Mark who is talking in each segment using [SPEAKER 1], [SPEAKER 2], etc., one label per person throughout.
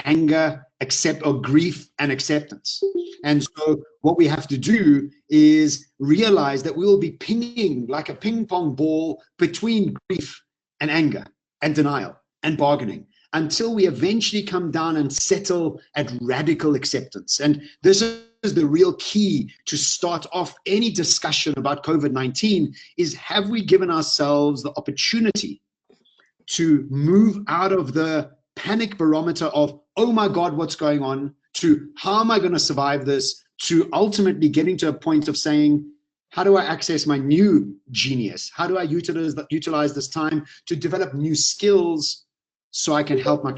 [SPEAKER 1] anger, grief and acceptance. And so what we have to do is realize that we will be pinging like a ping pong ball between grief and anger and denial and bargaining until we eventually come down and settle at radical acceptance. And this is the real key to start off any discussion about COVID-19 is, have we given ourselves the opportunity to move out of the panic barometer of, oh my God, what's going on, to how am I going to survive this, to ultimately getting to a point of saying, how do I access my new genius? How do I utilize this time to develop new skills so I can help my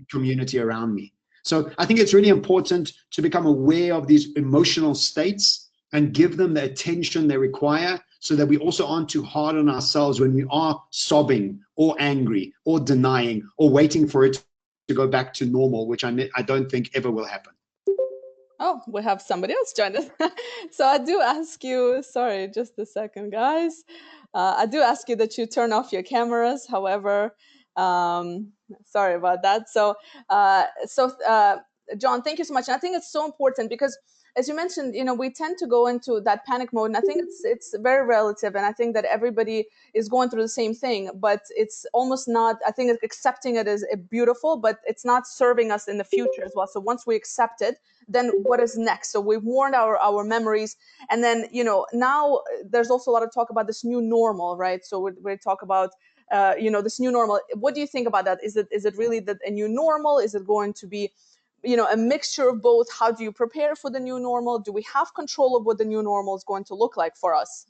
[SPEAKER 1] community around me? So I think it's really important to become aware of these emotional states and give them the attention they require, so that we also aren't too hard on ourselves when we are sobbing or angry or denying or waiting for it to go back to normal, which I don't think ever will happen.
[SPEAKER 2] Oh, we have somebody else join us. So I do ask you, sorry, just a second, guys. I do ask you that you turn off your cameras. However, sorry about that. So, John, thank you so much. And I think it's so important because, as you mentioned, we tend to go into that panic mode, and I think it's very relative, and I think that everybody is going through the same thing, but it's almost not, I think accepting it is beautiful, but it's not serving us in the future as well. So once we accept it, then what is next? So we've worn our memories, and then, now there's also a lot of talk about this new normal, right? So we talk about this new normal. What do you think about that? Is it really a new normal? Is it going to be a mixture of both? How do you prepare for the new normal? Do we have control of what the new normal is going to look like for us?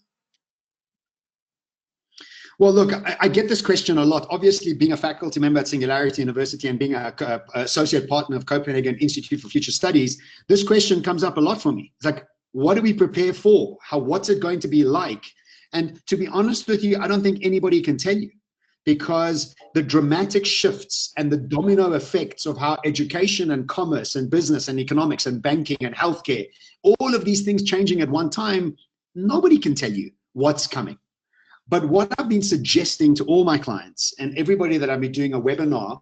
[SPEAKER 1] Well, look, I get this question a lot. Obviously, being a faculty member at Singularity University and being an associate partner of Copenhagen Institute for Future Studies, this question comes up a lot for me. It's like, what do we prepare for? What's it going to be like? And to be honest with you, I don't think anybody can tell you, because the dramatic shifts and the domino effects of how education and commerce and business and economics and banking and healthcare, all of these things changing at one time, nobody can tell you what's coming. But what I've been suggesting to all my clients and everybody that I've been doing a webinar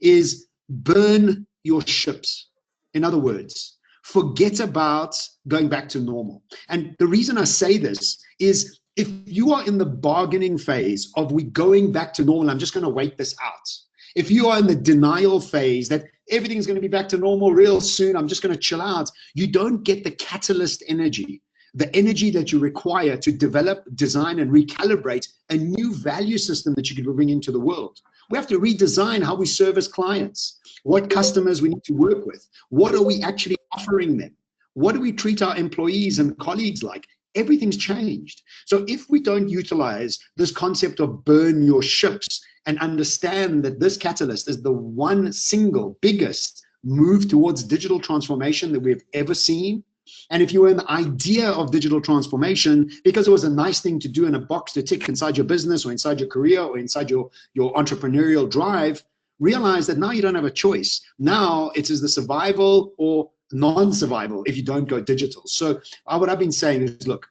[SPEAKER 1] is burn your ships. In other words, forget about going back to normal. And the reason I say this is, if you are in the bargaining phase of we going back to normal, I'm just going to wait this out. If you are in the denial phase that everything's going to be back to normal real soon, I'm just going to chill out, you don't get the catalyst energy, the energy that you require to develop, design, and recalibrate a new value system that you can bring into the world. We have to redesign how we service clients, what customers we need to work with, what are we actually offering them, what do we treat our employees and colleagues like. Everything's changed. So if we don't utilize this concept of burn your ships and understand that this catalyst is the one single biggest move towards digital transformation that we've ever seen, and if you were in the idea of digital transformation because it was a nice thing to do in a box to tick inside your business or inside your career or inside your entrepreneurial drive, realize that now you don't have a choice. Now it is the survival or non-survival if you don't go digital. So what I've been saying is, look,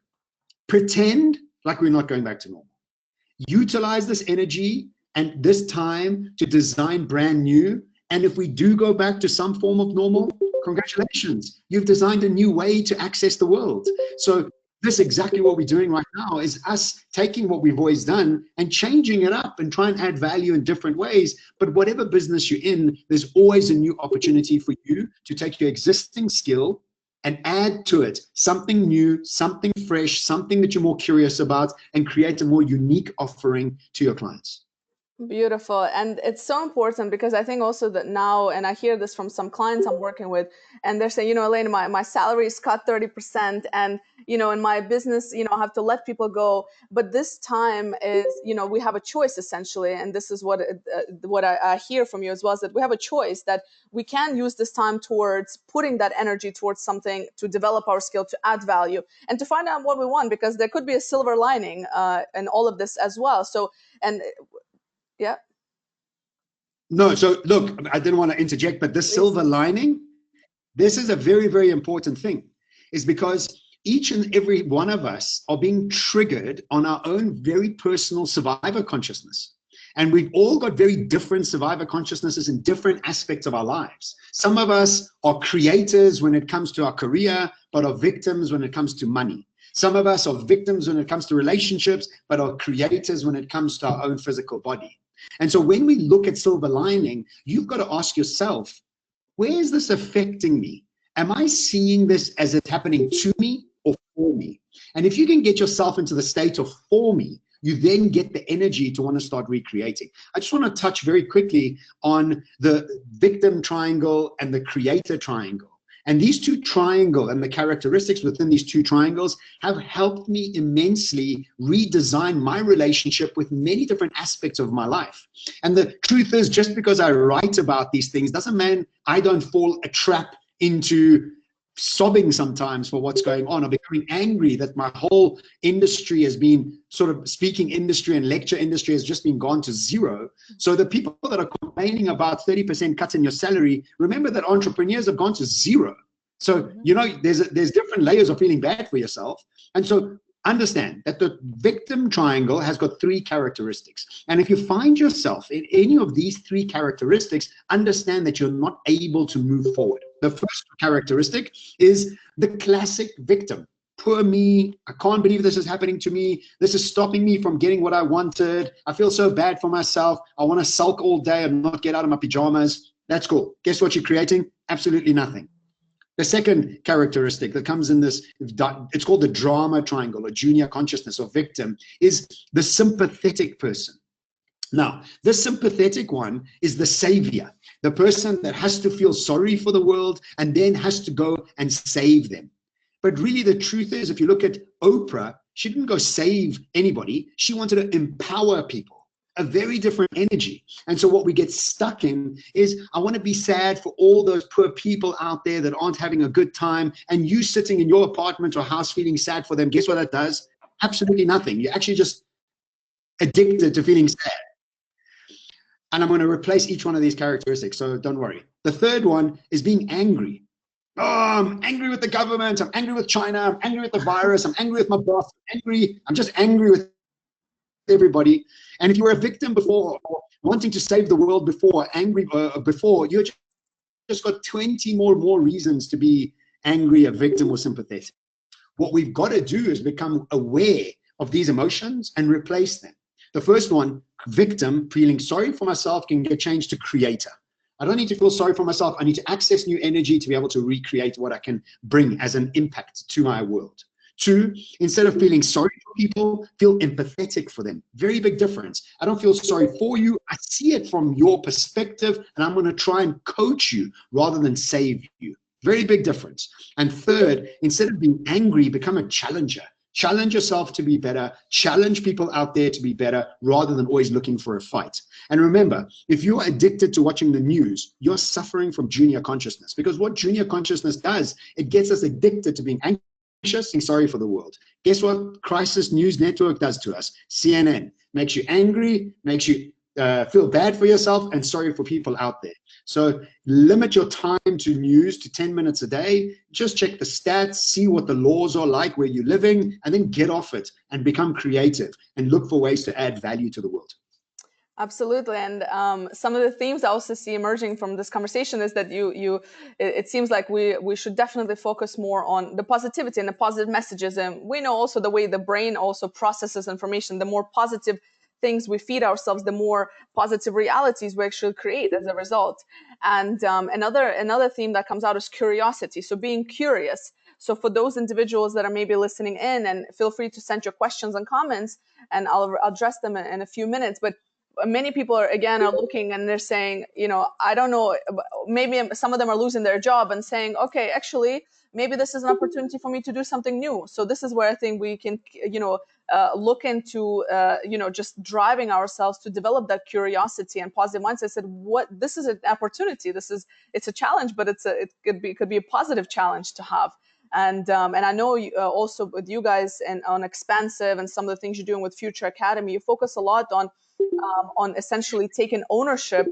[SPEAKER 1] pretend like we're not going back to normal. Utilize this energy and this time to design brand new. And if we do go back to some form of normal, congratulations, you've designed a new way to access the world. So this is exactly what we're doing right now, is us taking what we've always done and changing it up and try and add value in different ways. But whatever business you're in, there's always a new opportunity for you to take your existing skill and add to it something new, something fresh, something that you're more curious about, and create a more unique offering to your clients.
[SPEAKER 2] Beautiful. And it's so important because I think also that now, and I hear this from some clients I'm working with, and they're saying, Elena, my salary is cut 30%, and, in my business, I have to let people go. But this time is, we have a choice essentially. And this is what I hear from you as well, is that we have a choice, that we can use this time towards putting that energy towards something to develop our skill, to add value, and to find out what we want, because there could be a silver lining in all of this as well. So, yeah.
[SPEAKER 1] No, so look, I didn't want to interject, but this silver lining, this is a very, very important thing, is because each and every one of us are being triggered on our own very personal survivor consciousness. And we've all got very different survivor consciousnesses in different aspects of our lives. Some of us are creators when it comes to our career, but are victims when it comes to money. Some of us are victims when it comes to relationships, but are creators when it comes to our own physical body. And so when we look at silver lining, you've got to ask yourself, where is this affecting me? Am I seeing this as it's happening to me or for me? And if you can get yourself into the state of for me, you then get the energy to want to start recreating. I just want to touch very quickly on the victim triangle and the creator triangle. And these two triangles and the characteristics within these two triangles have helped me immensely redesign my relationship with many different aspects of my life. And the truth is, just because I write about these things doesn't mean I don't fall a trap into sobbing sometimes for what's going on, or becoming angry that my whole industry has been sort of speaking industry and lecture industry has just been gone to zero. So the people that are complaining about 30% cuts in your salary, remember that entrepreneurs have gone to zero. So, you know, there's different layers of feeling bad for yourself. And so understand that the victim triangle has got three characteristics. And if you find yourself in any of these three characteristics, understand that you're not able to move forward. The first characteristic is the classic victim. Poor me, I can't believe this is happening to me. This is stopping me from getting what I wanted. I feel so bad for myself. I want to sulk all day and not get out of my pajamas. That's cool. Guess what you're creating? Absolutely nothing. The second characteristic that comes in this, it's called the drama triangle or junior consciousness or victim, is the sympathetic person. Now, the sympathetic one is the savior, the person that has to feel sorry for the world and then has to go and save them. But really the truth is, if you look at Oprah, she didn't go save anybody. She wanted to empower people. A very different energy. And so what we get stuck in is, I want to be sad for all those poor people out there that aren't having a good time, and you sitting in your apartment or house feeling sad for them. Guess what that does? Absolutely nothing. You're actually just addicted to feeling sad. And I'm going to replace each one of these characteristics, so don't worry. The third one is being angry. Oh, I'm angry with the government. I'm angry with China. I'm angry with the virus. I'm angry with my boss. I'm just angry with everybody. And if you were a victim before, or wanting to save the world before, angry before, you just got 20 more reasons to be angry, a victim, or sympathetic. What we've got to do is become aware of these emotions and replace them. The first one, victim, feeling sorry for myself, can get changed to creator. I don't need to feel sorry for myself. I need to access new energy to be able to recreate what I can bring as an impact to my world. Two, instead of feeling sorry for people, feel empathetic for them. Very big difference. I don't feel sorry for you. I see it from your perspective, and I'm going to try and coach you rather than save you. Very big difference. And third, instead of being angry, become a challenger. Challenge yourself to be better. Challenge people out there to be better rather than always looking for a fight. And remember, if you're addicted to watching the news, you're suffering from junior consciousness, because what junior consciousness does, it gets us addicted to being anxious and sorry for the world. Guess what Crisis News Network does to us? CNN makes you angry, makes you feel bad for yourself and sorry for people out there. So limit your time to news to 10 minutes a day. Just check the stats, see what the laws are like where you're living, and then get off it and become creative and look for ways to add value to the world.
[SPEAKER 2] Absolutely. And some of the themes I also see emerging from this conversation is that it seems like we should definitely focus more on the positivity and the positive messages. And we know also the way the brain also processes information. The more positive things we feed ourselves, the more positive realities we actually create as a result. And another theme that comes out is curiosity. So being curious. So for those individuals that are maybe listening in, and feel free to send your questions and comments, and I'll address them in a few minutes. But many people are looking and they're saying, I don't know, maybe some of them are losing their job and saying, okay, actually, maybe this is an opportunity for me to do something new. So this is where I think we can, look into, just driving ourselves to develop that curiosity and positive mindset. I said, this is an opportunity. It's a challenge, but it could be a positive challenge to have. And I know also with you guys and on Expansive and some of the things you're doing with Future Academy, you focus a lot on essentially taking ownership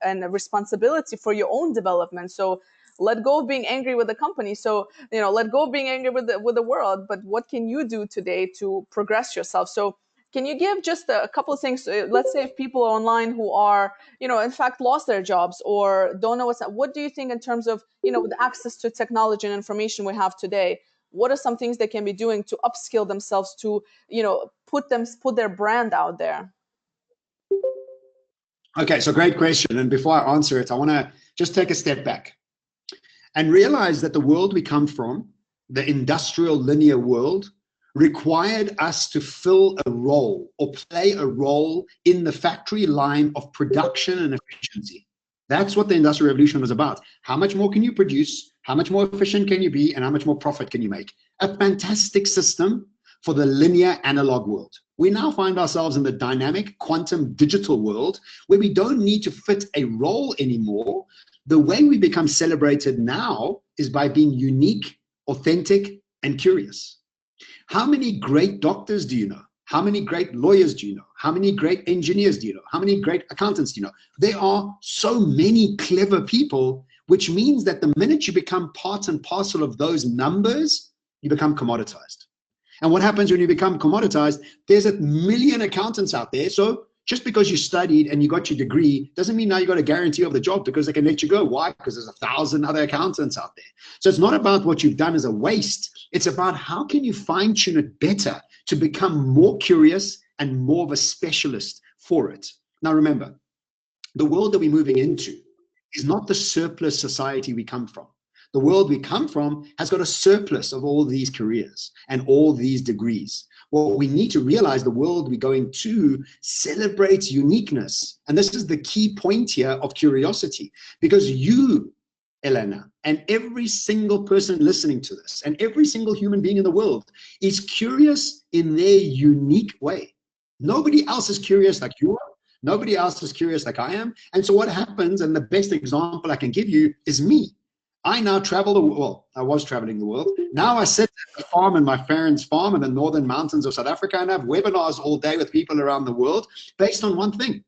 [SPEAKER 2] and responsibility for your own development. So let go of being angry with the company. So, let go of being angry with the world. But what can you do today to progress yourself? So Can you give just a couple of things? Let's say if people are online who are, in fact, lost their jobs or don't know what do you think in terms of, the access to technology and information we have today? What are some things they can be doing to upskill themselves to, put their brand out there?
[SPEAKER 1] Okay, so great question. And before I answer it, I want to just take a step back and realize that the world we come from, the industrial linear world, required us to fill a role or play a role in the factory line of production and efficiency. That's what the Industrial Revolution was about. How much more can you produce? How much more efficient can you be? And how much more profit can you make? A fantastic system for the linear analog world. We now find ourselves in the dynamic quantum digital world where we don't need to fit a role anymore. The way we become celebrated now is by being unique, authentic, and curious. How many great doctors do you know? How many great lawyers do you know? How many great engineers do you know? How many great accountants do you know? There are so many clever people, which means that the minute you become part and parcel of those numbers, you become commoditized. And what happens when you become commoditized? There's 1 million accountants out there. So just because you studied and you got your degree doesn't mean now you got a guarantee of the job because they can let you go. Why? Because there's 1,000 other accountants out there. So it's not about what you've done as a waste. It's about how can you fine tune it better to become more curious and more of a specialist for it. Now remember, the world that we're moving into is not the surplus society we come from. The world we come from has got a surplus of all these careers and all these degrees. Well, we need to realize the world we're going to celebrates uniqueness. And this is the key point here of curiosity, because you, Elena, and every single person listening to this, and every single human being in the world is curious in their unique way. Nobody else is curious like you are. Nobody else is curious like I am. And so what happens, and the best example I can give you is me. I now travel the world. Well, I was traveling the world. Now I sit at the farm in my parents' farm in the northern mountains of South Africa and have webinars all day with people around the world based on one thing: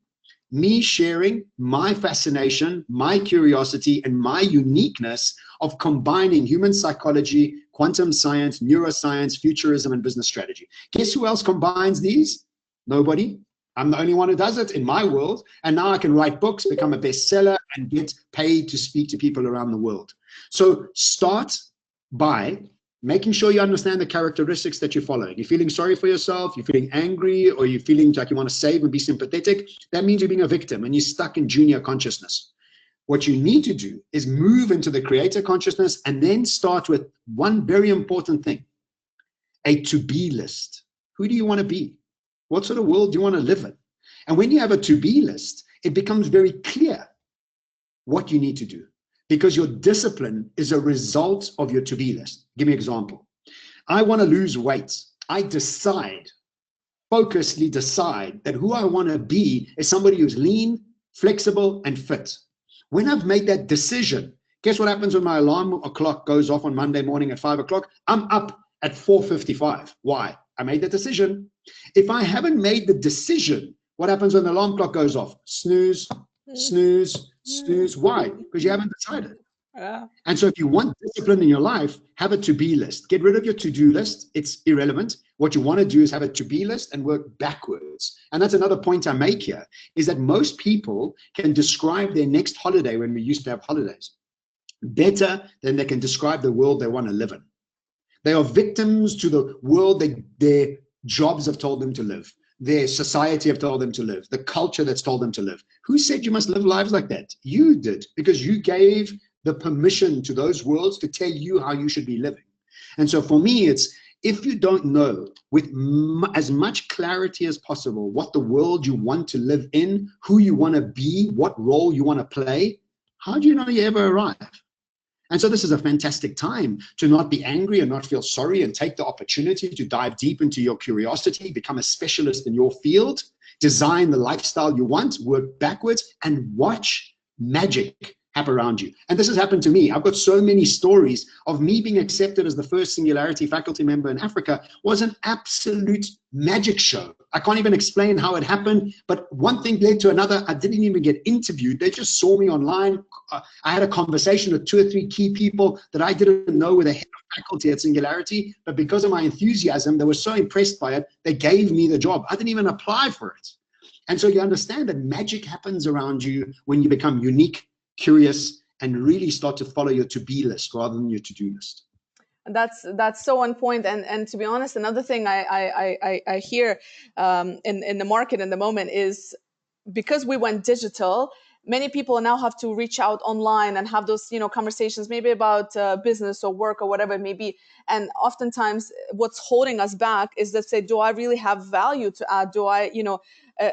[SPEAKER 1] me sharing my fascination, my curiosity, and my uniqueness of combining human psychology, quantum science, neuroscience, futurism, and business strategy. Guess who else combines these? Nobody. I'm the only one who does it in my world. And now I can write books, become a bestseller, and get paid to speak to people around the world. So start by making sure you understand the characteristics that you're following. You're feeling sorry for yourself, you're feeling angry, or you're feeling like you want to save and be sympathetic. That means you're being a victim and you're stuck in junior consciousness. What you need to do is move into the creator consciousness and then start with one very important thing: a to-be list. Who do you want to be? What sort of world do you want to live in? And when you have a to-be list, it becomes very clear what you need to do, because your discipline is a result of your to-be list. Give me an example. I want to lose weight. I decide, focusedly decide, that who I want to be is somebody who's lean, flexible, and fit. When I've made that decision, guess what happens when my alarm clock goes off on Monday morning at 5 o'clock? I'm up at 4:55. Why? I made the decision. If I haven't made the decision, what happens when the alarm clock goes off? Snooze, snooze, snooze. Why? Because you haven't decided. And so if you want discipline in your life, have a to-be list. Get rid of your to-do list. It's irrelevant. What you want to do is have a to-be list and work backwards. And that's another point I make here, is that most people can describe their next holiday, when we used to have holidays, better than they can describe the world they want to live in. They are victims to the world their jobs have told them to live, their society have told them to live, the culture that's told them to live. Who said you must live lives like that? You did, because you gave the permission to those worlds to tell you how you should be living. And so for me, it's, if you don't know with as much clarity as possible what the world you want to live in, who you want to be, what role you want to play, how do you know you ever arrive? And so this is a fantastic time to not be angry and not feel sorry, and take the opportunity to dive deep into your curiosity, become a specialist in your field, design the lifestyle you want, work backwards, and watch magic happen around you. And this has happened to me. I've got so many stories of me being accepted as the first Singularity faculty member in Africa. Was an absolute magic show. I can't even explain how it happened, but one thing led to another. I didn't even get interviewed. They just saw me online. I had a conversation with 2 or 3 key people that I didn't know were the head of faculty at Singularity, but because of my enthusiasm, they were so impressed by it, they gave me the job. I didn't even apply for it. And so you understand that magic happens around you when you become unique, curious, and really start to follow your to-be list rather than your to-do list.
[SPEAKER 2] That's so on point. And to be honest, another thing I hear in the market in the moment is, because we went digital, many people now have to reach out online and have those, conversations maybe about business or work or whatever it may be. And oftentimes what's holding us back is that, say, do I really have value to add? Do I,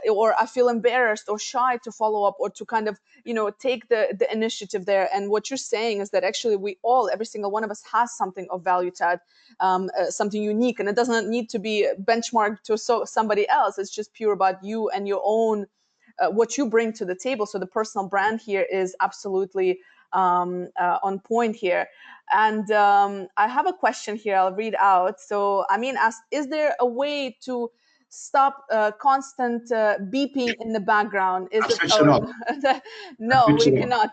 [SPEAKER 2] or I feel embarrassed or shy to follow up or to kind of, take the initiative there. And what you're saying is that actually every single one of us has something of value to add, something unique. And it doesn't need to be benchmarked to somebody else. It's just pure about you and your own, what you bring to the table. So the personal brand here is absolutely on point here. And I have a question here I'll read out. So Amin asked, is there a way to stop constant beeping in the background? Is it? No, we cannot.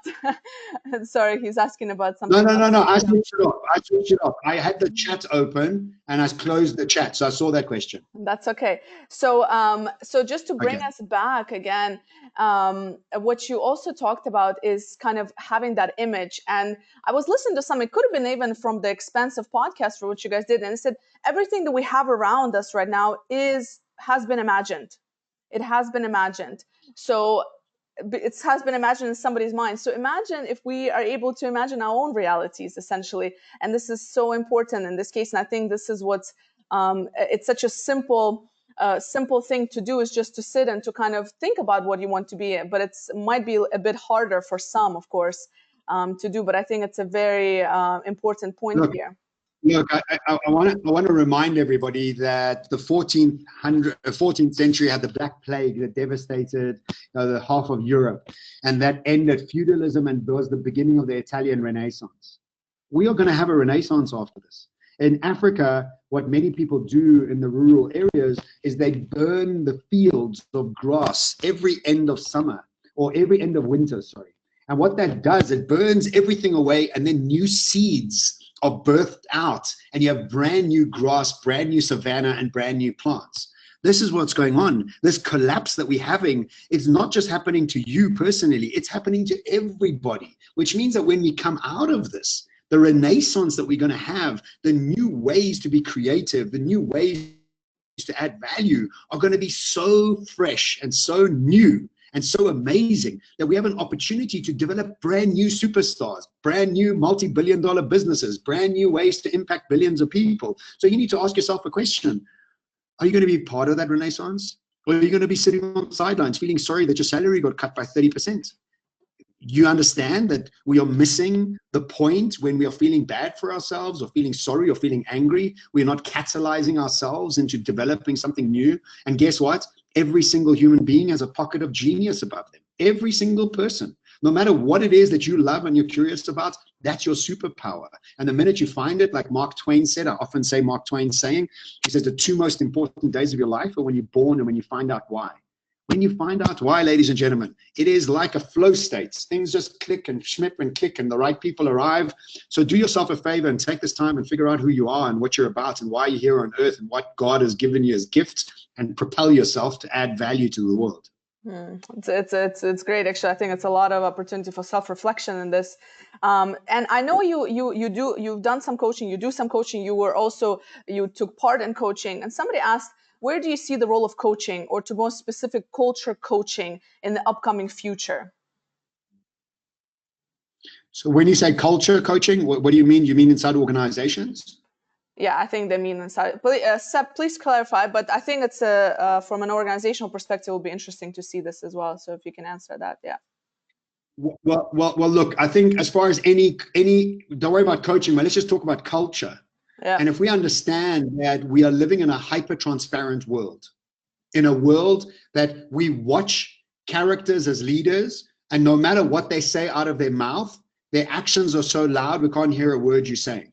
[SPEAKER 2] Sorry, he's asking about something.
[SPEAKER 1] No. I switched it off. I had the chat open and I closed the chat, so I saw that question.
[SPEAKER 2] That's okay. So, so just to bring us back again, what you also talked about is kind of having that image. And I was listening to something, it could have been even from the Expansive podcast for what you guys did, and it said everything that we have around us right now has been imagined. It has been imagined. So it has been imagined in somebody's mind. So imagine if we are able to imagine our own realities, essentially. And this is so important in this case. And I think this is what's, it's such a simple thing to do, is just to sit and to kind of think about what you want to be. But it might be a bit harder for some, of course, to do. But I think it's a very important point here.
[SPEAKER 1] Look, I want to remind everybody that the 14th century had the Black Plague that devastated the half of Europe, and that ended feudalism and was the beginning of the Italian Renaissance. We are going to have a Renaissance after this. In Africa, what many people do in the rural areas is they burn the fields of grass every end of summer, or every end of winter, sorry. And what that does, it burns everything away, and then new seeds are birthed out, and you have brand new grass, brand new savanna, and brand new plants. This is what's going on. This collapse that we're having, it's not just happening to you personally, it's happening to everybody, which means that when we come out of this, the renaissance that we're going to have, the new ways to be creative, the new ways to add value are going to be so fresh and so new and so amazing that we have an opportunity to develop brand new superstars, brand new multi-billion-dollar businesses, brand new ways to impact billions of people. So you need to ask yourself a question. Are you going to be part of that renaissance? Or are you going to be sitting on the sidelines feeling sorry that your salary got cut by 30%? You understand that we are missing the point when we are feeling bad for ourselves, or feeling sorry, or feeling angry. We're not catalyzing ourselves into developing something new. And guess what? Every single human being has a pocket of genius above them. Every single person. No matter what it is that you love and you're curious about, that's your superpower. And the minute you find it, like Mark Twain said, I often say Mark Twain's saying, he says the 2 most important days of your life are when you're born and when you find out why. When you find out why, ladies and gentlemen, it is like a flow state. Things just click and schmip and click, and the right people arrive. So do yourself a favor and take this time and figure out who you are and what you're about and why you're here on earth and what God has given you as gifts, and propel yourself to add value to the world.
[SPEAKER 2] It's great. Actually, I think it's a lot of opportunity for self-reflection in this. And I know you've done some coaching. You do some coaching. You took part in coaching. And somebody asked, where do you see the role of coaching, or to more specific, culture coaching, in the upcoming future?
[SPEAKER 1] So when you say culture coaching, what do you mean? You mean inside organizations?
[SPEAKER 2] Yeah, I think they mean inside. Seb, please clarify. But I think it's from an organizational perspective, it will be interesting to see this as well. So if you can answer that, yeah.
[SPEAKER 1] Well, look, I think as far as any, don't worry about coaching, but let's just talk about culture.
[SPEAKER 2] Yeah.
[SPEAKER 1] And if we understand that we are living in a hyper-transparent world, in a world that we watch characters as leaders And no matter what they say out of their mouth, their actions are so loud, we can't hear a word you're saying.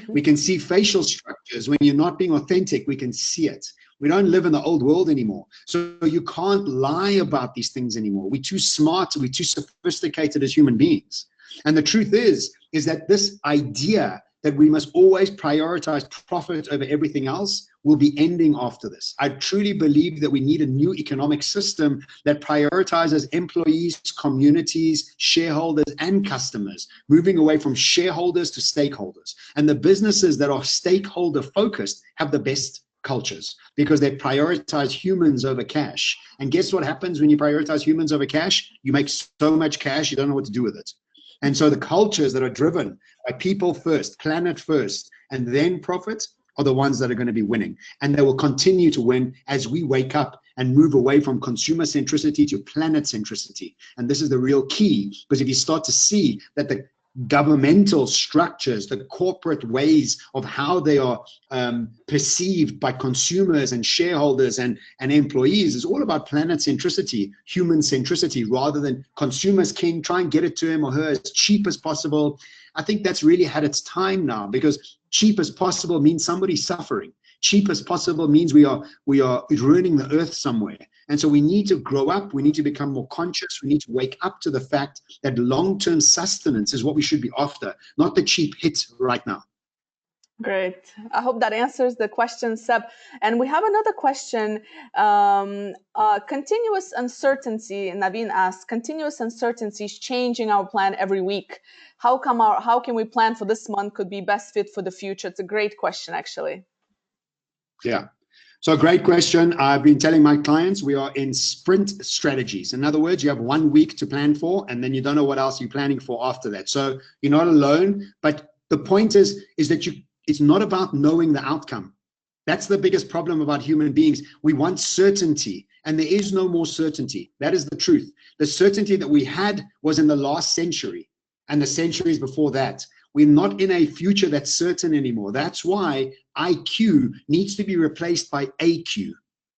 [SPEAKER 1] We can see facial structures. When you're not being authentic, we can see it. We don't live in the old world anymore. So you can't lie about these things anymore. We're too smart, we're too sophisticated as human beings. And the truth is that this idea that we must always prioritize profit over everything else will be ending after this. I truly believe that we need a new economic system that prioritizes employees, communities, shareholders, and customers, moving away from shareholders to stakeholders. And the businesses that are stakeholder focused have the best cultures because they prioritize humans over cash. And guess what happens when you prioritize humans over cash? You make so much cash, you don't know what to do with it. And so the cultures that are driven by people first, planet first, and then profit are the ones that are going to be winning. And they will continue to win as we wake up and move away from consumer centricity to planet centricity. And this is the real key, because if you start to see that the governmental structures, the corporate ways of how they are perceived by consumers and shareholders and employees is all about planet centricity, human centricity, rather than consumers king, try and get it to him or her as cheap as possible. I think that's really had its time now, because cheap as possible means somebody's suffering. Cheap as possible means we are ruining the earth somewhere. And so we need to grow up, we need to become more conscious, we need to wake up to the fact that long-term sustenance is what we should be after, not the cheap hit right now.
[SPEAKER 2] Great. I hope that answers the question, Seb. And we have another question. Continuous uncertainty, Naveen asks, continuous uncertainty is changing our plan every week. How can we plan for this month could be best fit for the future? It's a great question, actually.
[SPEAKER 1] Yeah. So great question. I've been telling my clients we are in sprint strategies. In other words, you have 1 week to plan for, and then you don't know what else you're planning for after that. So you're not alone, but the point is that it's not about knowing the outcome. That's the biggest problem about human beings. We want certainty, and there is no more certainty. That is the truth. The certainty that we had was in the last century and the centuries before that. We're not in a future that's certain anymore. That's why IQ needs to be replaced by AQ.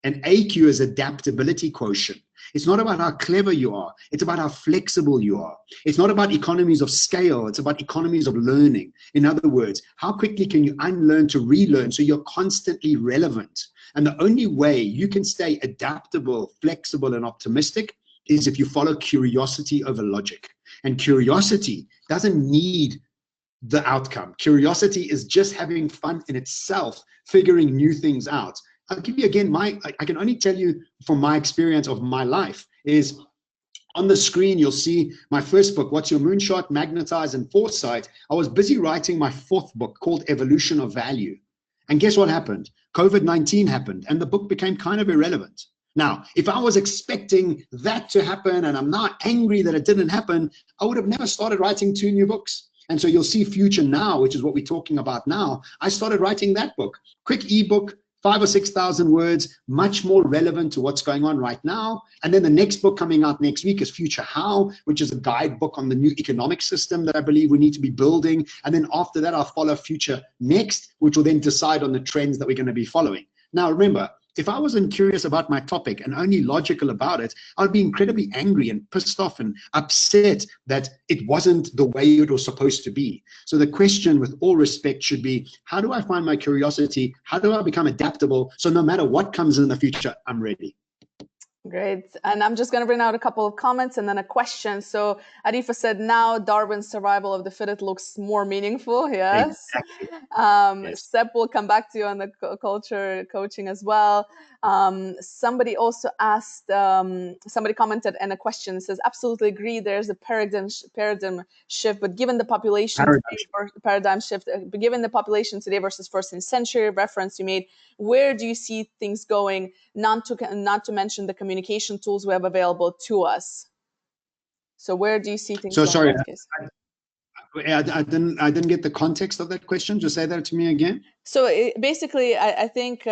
[SPEAKER 1] And AQ is adaptability quotient. It's not about how clever you are. It's about how flexible you are. It's not about economies of scale. It's about economies of learning. In other words, how quickly can you unlearn to relearn so you're constantly relevant? And the only way you can stay adaptable, flexible, and optimistic is if you follow curiosity over logic. And curiosity doesn't need the outcome. Curiosity is just having fun in itself, figuring new things out. I'll give you again, I can only tell you from my experience of my life is on the screen, you'll see my first book, What's Your Moonshot, Magnetiize and FOREsight. I was busy writing my 4th book called Evolution of Value. And guess what happened? COVID-19 happened and the book became kind of irrelevant. Now, if I was expecting that to happen and I'm not angry that it didn't happen, I would have never started writing 2 new books. And so you'll see Future Now, which is what we're talking about now. I started writing that book, quick ebook, 5,000 or 6,000 words, much more relevant to what's going on right now. And then the next book coming out next week is Future How, which is a guidebook on the new economic system that I believe we need to be building. And then after that, I'll follow Future Next, which will then decide on the trends that we're going to be following. Now, remember, if I wasn't curious about my topic and only logical about it, I'd be incredibly angry and pissed off and upset that it wasn't the way it was supposed to be. So the question, with all respect, should be, how do I find my curiosity? How do I become adaptable? So no matter what comes in the future, I'm ready.
[SPEAKER 2] Great. And I'm just going to bring out a couple of comments and then a question. So Arifa said, now Darwin's survival of the fittest looks more meaningful. Yes.
[SPEAKER 1] Exactly.
[SPEAKER 2] Yes. Seb will come back to you on the culture coaching as well. Somebody also asked, somebody commented in a question, says, absolutely agree. There's a paradigm shift, but given the population paradigm shift, but given the population today versus 1st century reference you made, where do you see things going? Not to mention the communication tools we have available to us. So where do you see things going?
[SPEAKER 1] Sorry, I didn't get the context of that question. Just say that to me again.
[SPEAKER 2] So basically, I think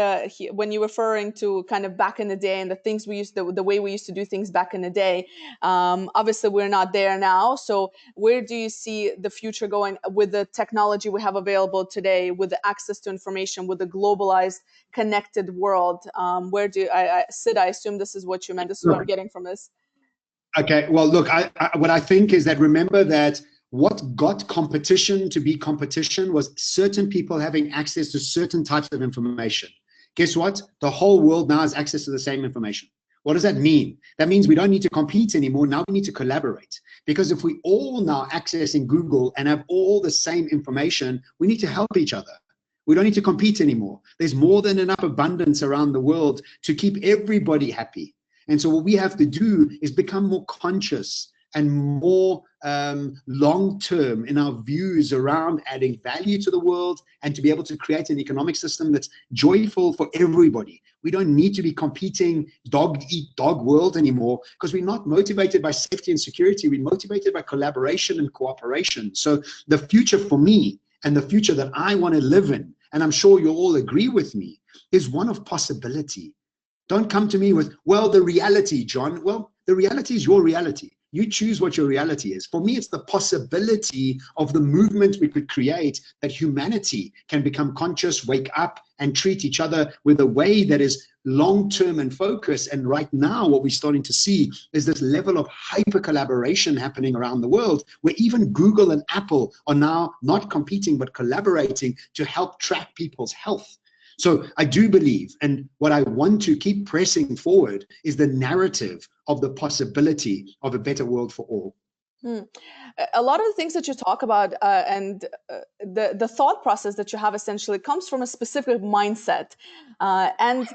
[SPEAKER 2] when you're referring to kind of back in the day and the things we used, the way we used to do things back in the day, obviously we're not there now. So where do you see the future going with the technology we have available today, with the access to information, with the globalized, connected world? Sid, I assume this is what you meant. This is what I'm getting from this.
[SPEAKER 1] Okay, well, look, what I think is that, remember that what got competition to be competition was certain people having access to certain types of information. Guess what? The whole world now has access to the same information. What does that mean? That means we don't need to compete anymore. Now we need to collaborate. Because if we all now accessing Google and have all the same information, we need to help each other. We don't need to compete anymore. There's more than enough abundance around the world to keep everybody happy. And so what we have to do is become more conscious and more long-term in our views around adding value to the world, and to be able to create an economic system that's joyful for everybody. We don't need to be competing dog-eat-dog world anymore, because we're not motivated by safety and security. We're motivated by collaboration and cooperation. So the future for me, and the future that I want to live in, and I'm sure you'll all agree with me, is one of possibility. Don't come to me with, well, the reality, John. Well, the reality is your reality. You choose what your reality is. For me, it's the possibility of the movement we could create, that humanity can become conscious, wake up, and treat each other with a way that is long-term and focused. And right now, what we're starting to see is this level of hyper collaboration happening around the world, where even Google and Apple are now not competing, but collaborating to help track people's health. So I do believe, and what I want to keep pressing forward, is the narrative of the possibility of a better world for all.
[SPEAKER 2] A lot of the things that you talk about and the thought process that you have essentially comes from a specific mindset. And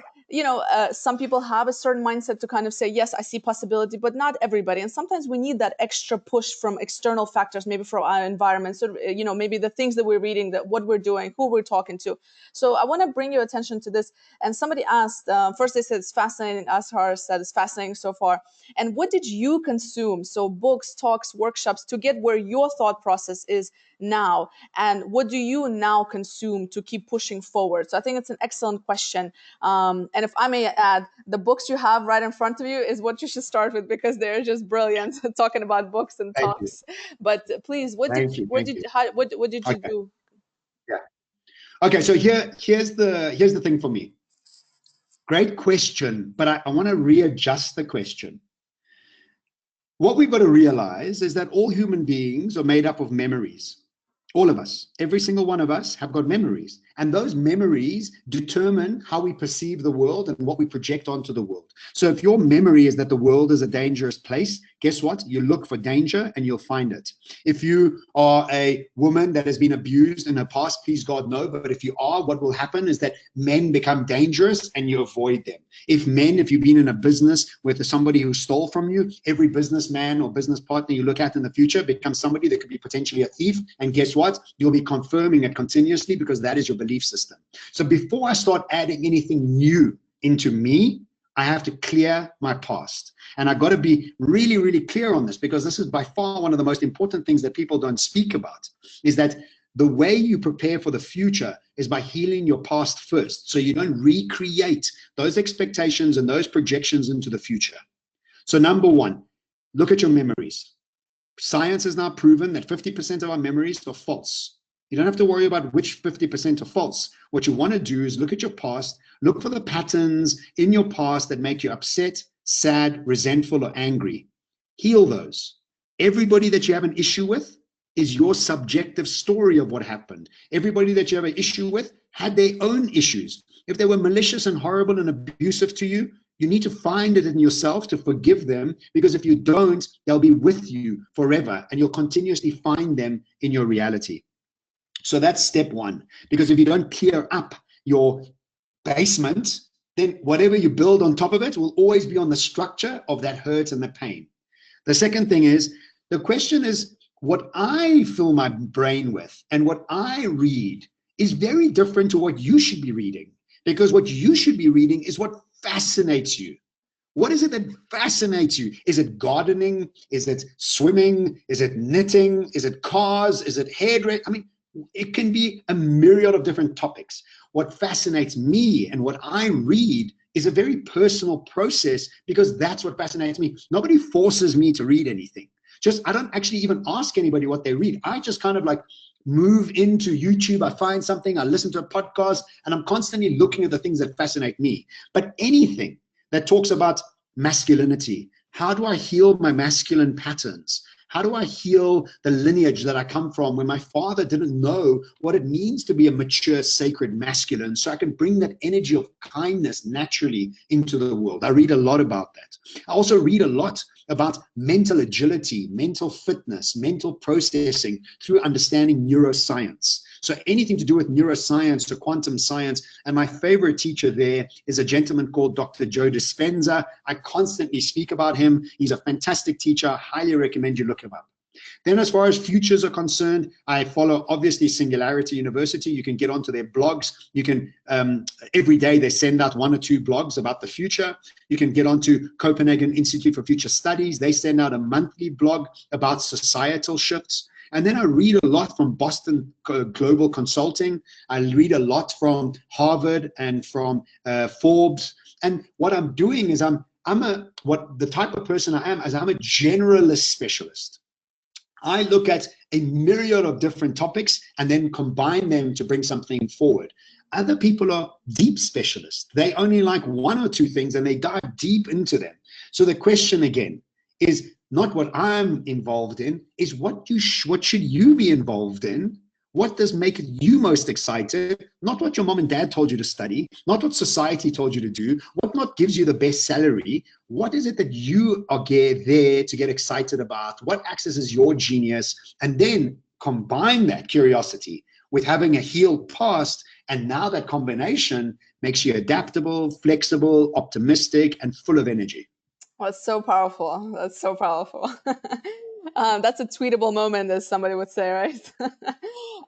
[SPEAKER 2] some people have a certain mindset to kind of say, yes, I see possibility, but not everybody. And sometimes we need that extra push from external factors, maybe from our environment, so, maybe the things that we're reading, that what we're doing, who we're talking to. So I want to bring your attention to this. And somebody asked, first they said it's fascinating, Ashar said it's fascinating so far. And what did you consume? So books, talks, workshops, to get where your thought process is now. And what do you now consume to keep pushing forward? So I think it's an excellent question. And if I may add, the books you have right in front of you is what you should start with, because they're just brilliant talking about books and
[SPEAKER 1] Thank you.
[SPEAKER 2] talks. But please, what did you
[SPEAKER 1] Okay.
[SPEAKER 2] do?
[SPEAKER 1] Yeah. Okay, so here's the thing for me. Great question, but I want to readjust the question. What we've got to realize is that all human beings are made up of memories. All of us, every single one of us, have got memories. And those memories determine how we perceive the world and what we project onto the world. So if your memory is that the world is a dangerous place, guess what? You look for danger and you'll find it. If you are a woman that has been abused in her past, please God, no. But if you are, what will happen is that men become dangerous and you avoid them. If you've been in a business with somebody who stole from you, every businessman or business partner you look at in the future becomes somebody that could be potentially a thief. And guess what? You'll be confirming it continuously, because that is your belief system. So before I start adding anything new into me, I have to clear my past. And I've got to be really, really clear on this, because this is by far one of the most important things that people don't speak about, is that the way you prepare for the future is by healing your past first, so you don't recreate those expectations and those projections into the future. So number one, look at your memories. Science has now proven that 50% of our memories are false. You don't have to worry about which 50% are false. What you want to do is look at your past, look for the patterns in your past that make you upset, sad, resentful, or angry. Heal those. Everybody that you have an issue with is your subjective story of what happened. Everybody that you have an issue with had their own issues. If they were malicious and horrible and abusive to you, you need to find it in yourself to forgive them, because if you don't, they'll be with you forever and you'll continuously find them in your reality. So that's step one, because if you don't clear up your basement, then whatever you build on top of it will always be on the structure of that hurt and the pain. The second thing is, the question is, what I fill my brain with and what I read is very different to what you should be reading, because what you should be reading is what fascinates you. What is it that fascinates you? Is it gardening? Is it swimming? Is it knitting? Is it cars? Is it hairdressing? I mean, it can be a myriad of different topics. What fascinates me and what I read is a very personal process, because that's what fascinates me. Nobody forces me to read anything. I don't actually even ask anybody what they read. I just kind of like move into YouTube. I find something, I listen to a podcast, and I'm constantly looking at the things that fascinate me. But anything that talks about masculinity, How do I heal my masculine patterns? How do I heal the lineage that I come from when my father didn't know what it means to be a mature, sacred masculine, so I can bring that energy of kindness naturally into the world? I read a lot about that. I also read a lot about mental agility, mental fitness, mental processing through understanding neuroscience. So anything to do with neuroscience or quantum science. And my favorite teacher there is a gentleman called Dr. Joe Dispenza. I constantly speak about him. He's a fantastic teacher. I highly recommend you look him up. Then as far as futures are concerned, I follow obviously Singularity University. You can get onto their blogs. You can, every day they send out 1 or 2 blogs about the future. You can get onto Copenhagen Institute for Future Studies. They send out a monthly blog about societal shifts. And then I read a lot from Boston Global Consulting. I read a lot from Harvard and from Forbes. And what I'm doing is what the type of person I am is I'm a generalist specialist. I look at a myriad of different topics and then combine them to bring something forward. Other people are deep specialists. They only like 1 or 2 things and they dive deep into them. So the question again is not what I'm involved in, is what should you be involved in? What does make you most excited? Not what your mom and dad told you to study, not what society told you to do, what not gives you the best salary. What is it that you are there to get excited about? What accesses your genius? And then combine that curiosity with having a healed past. And now that combination makes you adaptable, flexible, optimistic, and full of energy.
[SPEAKER 2] That's so powerful. That's so powerful. That's a tweetable moment, as somebody would say, right?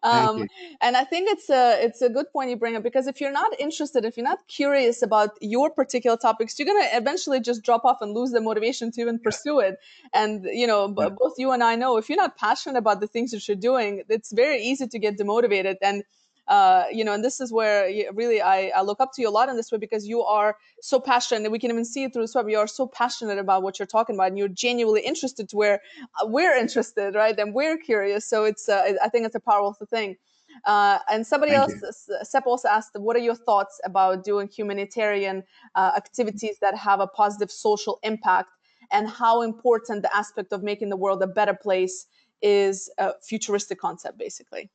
[SPEAKER 1] Thank you.
[SPEAKER 2] And I think it's a good point you bring up, because if you're not interested, if you're not curious about your particular topics, you're gonna eventually just drop off and lose the motivation to even pursue it. And both you and I know, if you're not passionate about the things that you're doing, it's very easy to get demotivated. And and this is where really I look up to you a lot in this way, because you are so passionate, and we can even see it through this web. You are so passionate about what you're talking about, and you're genuinely interested to where we're interested, right? And we're curious. So it's I think it's a powerful thing. And somebody
[SPEAKER 1] Thank
[SPEAKER 2] else, Sep, also asked, what are your thoughts about doing humanitarian activities that have a positive social impact, and how important the aspect of making the world a better place is a futuristic concept, basically?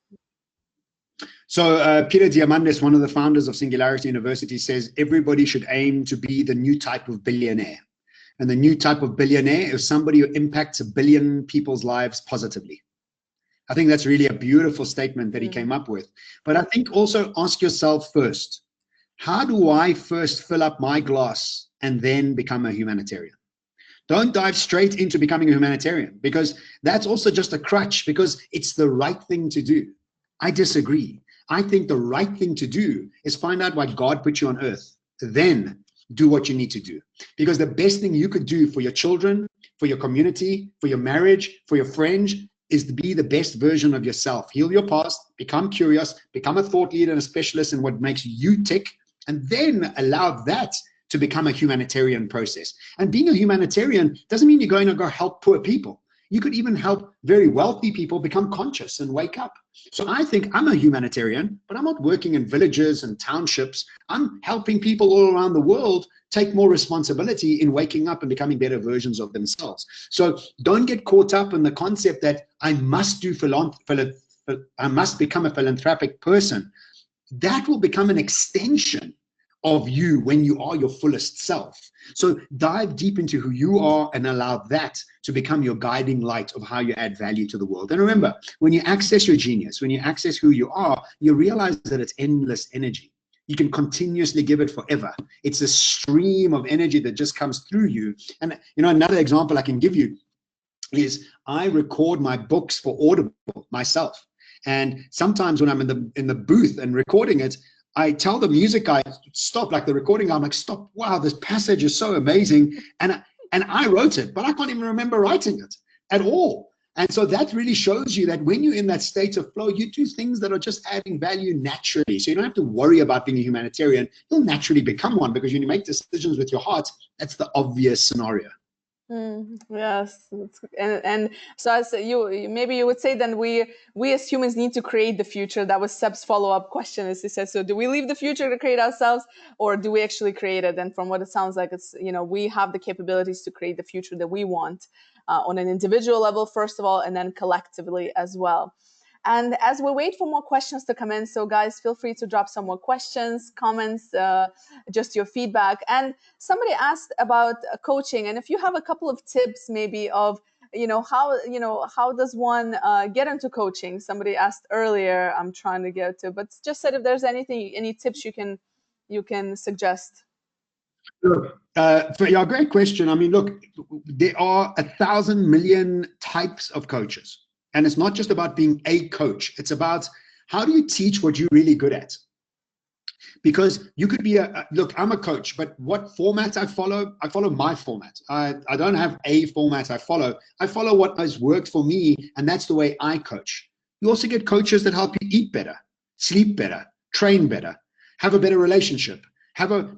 [SPEAKER 1] So Peter Diamandis, one of the founders of Singularity University, says everybody should aim to be the new type of billionaire. And the new type of billionaire is somebody who impacts 1 billion people's lives positively. I think that's really a beautiful statement that he came up with. But I think also ask yourself first, how do I first fill up my glass and then become a humanitarian? Don't dive straight into becoming a humanitarian, because that's also just a crutch, because it's the right thing to do. I disagree. I think the right thing to do is find out why God put you on earth, then do what you need to do. Because the best thing you could do for your children, for your community, for your marriage, for your friends, is to be the best version of yourself. Heal your past, become curious, become a thought leader and a specialist in what makes you tick, and then allow that to become a humanitarian process. And being a humanitarian doesn't mean you're going to go help poor people. You could even help very wealthy people become conscious and wake up. So I think I'm a humanitarian, but I'm not working in villages and townships. I'm helping people all around the world take more responsibility in waking up and becoming better versions of themselves. So don't get caught up in the concept that I must become a philanthropic person. That will become an extension of you when you are your fullest self. So dive deep into who you are and allow that to become your guiding light of how you add value to the world. And remember, when you access your genius, when you access who you are, you realize that it's endless energy. You can continuously give it forever. It's a stream of energy that just comes through you. And another example I can give you is I record my books for Audible myself. And sometimes when I'm in the booth and recording it, I tell the music guy, stop, like the recording guy, I'm like, stop, wow, this passage is so amazing. And I wrote it, but I can't even remember writing it at all. And so that really shows you that when you're in that state of flow, you do things that are just adding value naturally. So you don't have to worry about being a humanitarian. You'll naturally become one, because when you make decisions with your heart, that's the obvious scenario.
[SPEAKER 2] Yes, and so as maybe you would say then we as humans need to create the future. That was Seb's follow-up question, as he says. So do we leave the future to create ourselves, or do we actually create it? And from what it sounds like, it's we have the capabilities to create the future that we want on an individual level first of all, and then collectively as well. And as we wait for more questions to come in, so guys, feel free to drop some more questions, comments, just your feedback. And somebody asked about coaching, and if you have a couple of tips, maybe of how does one get into coaching? Somebody asked earlier. I'm trying to get to, but just said if there's any tips you can suggest.
[SPEAKER 1] Look, yeah, great question. I mean, look, there are 1,000 million types of coaches. And it's not just about being a coach. It's about how do you teach what you're really good at? Because you could be look, I'm a coach, but what format I follow my format. I don't have a format I follow. I follow what has worked for me, and that's the way I coach. You also get coaches that help you eat better, sleep better, train better, have a better relationship,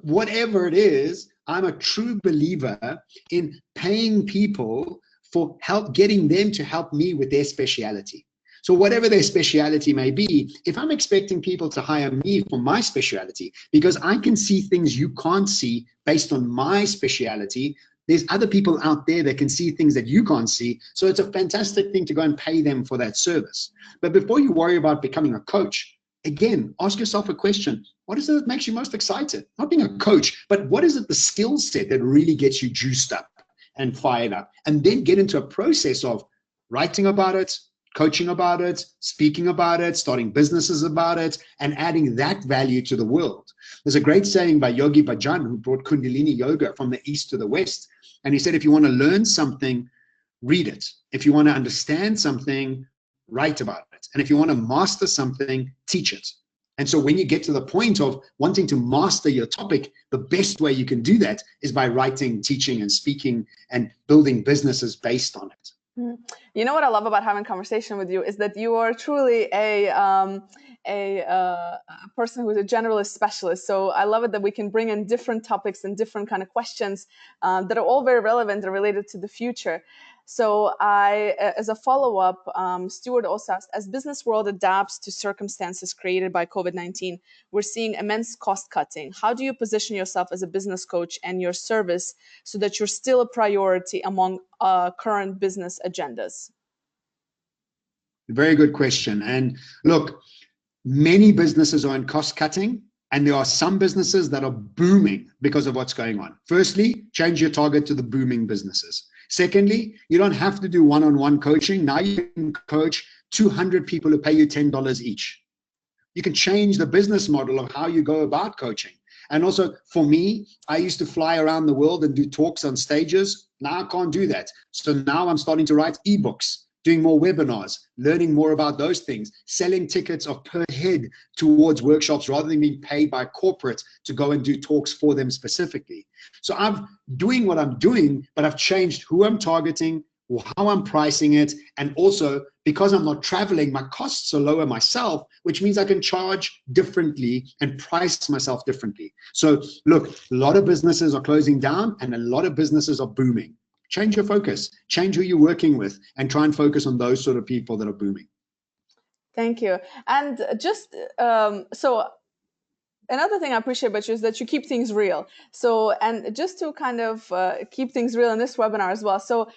[SPEAKER 1] whatever it is. I'm a true believer in paying people for getting them to help me with their speciality. So whatever their speciality may be, if I'm expecting people to hire me for my speciality, because I can see things you can't see based on my speciality, there's other people out there that can see things that you can't see. So it's a fantastic thing to go and pay them for that service. But before you worry about becoming a coach, again, ask yourself a question. What is it that makes you most excited? Not being a coach, but what is it, the skill set that really gets you juiced up and fired up? And then get into a process of writing about it, coaching about it, speaking about it, starting businesses about it, and adding that value to the world. There's a great saying by Yogi Bhajan, who brought Kundalini yoga from the east to the west. And he said, if you want to learn something, read it. If you want to understand something, write about it. And if you want to master something, teach it. And so when you get to the point of wanting to master your topic, the best way you can do that is by writing, teaching, and speaking and building businesses based on it.
[SPEAKER 2] You know what I love about having a conversation with you is that you are truly a person who is a generalist specialist. So I love it that we can bring in different topics and different kind of questions that are all very relevant and related to the future. So as a follow-up, Stuart also asked, as business world adapts to circumstances created by COVID-19, we're seeing immense cost cutting. How do you position yourself as a business coach and your service so that you're still a priority among current business agendas?
[SPEAKER 1] Very good question. And look, many businesses are in cost cutting, and there are some businesses that are booming because of what's going on. Firstly, change your target to the booming businesses. Secondly, you don't have to do one-on-one coaching. Now you can coach 200 people who pay you $10 each. You can change the business model of how you go about coaching. And also for me, I used to fly around the world and do talks on stages. Now I can't do that. So now I'm starting to write ebooks, doing more webinars, learning more about those things, selling tickets of per head towards workshops rather than being paid by corporate to go and do talks for them specifically. So I'm doing what I'm doing, but I've changed who I'm targeting, how I'm pricing it, and also because I'm not traveling, my costs are lower myself, which means I can charge differently and price myself differently. So look, a lot of businesses are closing down and a lot of businesses are booming. Change your focus, change who you're working with, and try and focus on those sort of people that are booming.
[SPEAKER 2] Thank you. And just so another thing I appreciate about you is that you keep things real. So, and just to kind of keep things real in this webinar as well. So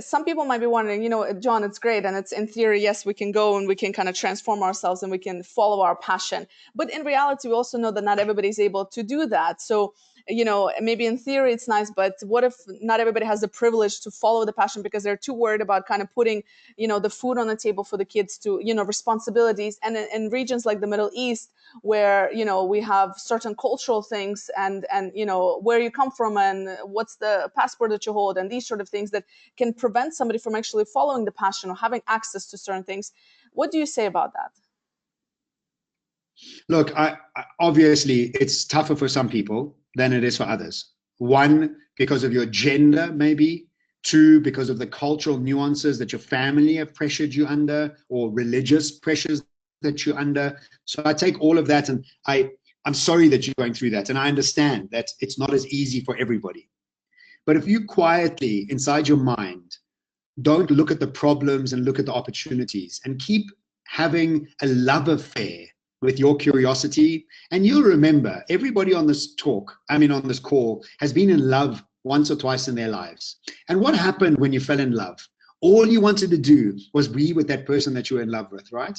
[SPEAKER 2] some people might be wondering, John, it's great. And it's in theory, yes, we can go and we can kind of transform ourselves and we can follow our passion. But in reality, we also know that not everybody's able to do that. So, maybe in theory it's nice, but what if not everybody has the privilege to follow the passion because they're too worried about kind of putting, the food on the table for the kids to, responsibilities. And in regions like the Middle East, where, we have certain cultural things and, where you come from and what's the passport that you hold and these sort of things that can prevent somebody from actually following the passion or having access to certain things. What do you say about that?
[SPEAKER 1] Look, obviously it's tougher for some people than it is for others. One, because of your gender, maybe. Two, because of the cultural nuances that your family have pressured you under, or religious pressures that you're under. So I take all of that, and I'm sorry that you're going through that, and I understand that it's not as easy for everybody. But if you quietly, inside your mind, don't look at the problems and look at the opportunities and keep having a love affair with your curiosity, and you'll remember, everybody on this on this call, has been in love once or twice in their lives. And what happened when you fell in love? All you wanted to do was be with that person that you were in love with, right?